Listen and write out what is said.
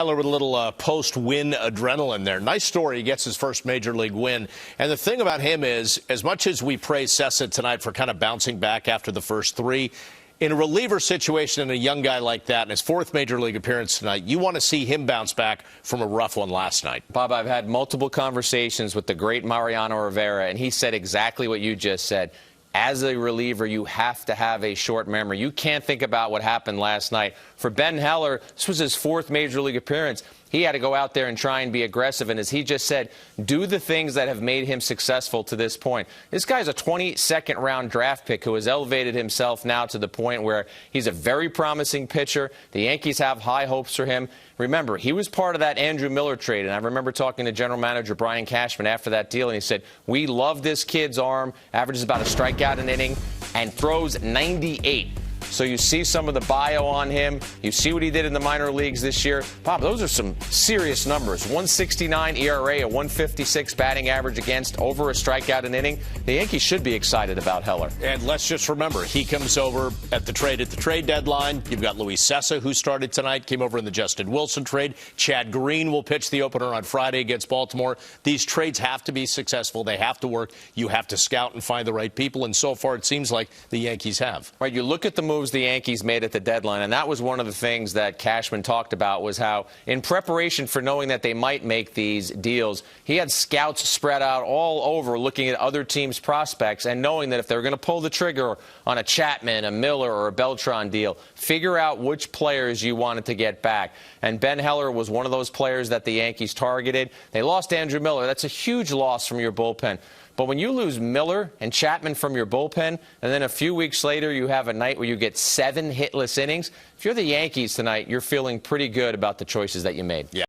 With a little post-win adrenaline there. Nice story. He gets his first major league win. And the thing about him is, as much as we praise Sessa tonight for kind of bouncing back after the first three, in a reliever situation and a young guy like that in his fourth major league appearance tonight, you want to see him bounce back from a rough one last night. Bob, I've had multiple conversations with the great Mariano Rivera, and he said exactly what you just said. As a reliever, you have to have a short memory. You can't think about what happened last night. For Ben Heller, this was his fourth major league appearance. He had to go out there and try and be aggressive. And as he just said, do the things that have made him successful to this point. This guy's a 22nd round draft pick who has elevated himself now to the point where he's a very promising pitcher. The Yankees have high hopes for him. Remember, he was part of that Andrew Miller trade. And I remember talking to general manager Brian Cashman after that deal. And he said, we love this kid's arm, averages about a strikeout an inning, and throws 98. So you see some of the bio on him. You see what he did in the minor leagues this year. Bob, those are some serious numbers. 169 ERA, a 156 batting average against, over a strikeout an inning. The Yankees should be excited about Heller. And let's just remember, he comes over at the trade deadline. You've got Luis Sessa, who started tonight, came over in the Justin Wilson trade. Chad Green will pitch the opener on Friday against Baltimore. These trades have to be successful. They have to work. You have to scout and find the right people. And so far, it seems like the Yankees have. Right, you look at the moves the Yankees made at the deadline, and that was one of the things that Cashman talked about, was how in preparation for knowing that they might make these deals, he had scouts spread out all over looking at other teams' prospects and knowing that if they were going to pull the trigger on a Chapman, a Miller, or a Beltran deal, figure out which players you wanted to get back. And Ben Heller was one of those players that the Yankees targeted. They lost Andrew Miller. That's a huge loss from your bullpen. But when you lose Miller and Chapman from your bullpen, and then a few weeks later you have a night where you get 7 hitless innings, if you're the Yankees tonight, you're feeling pretty good about the choices that you made. Yeah.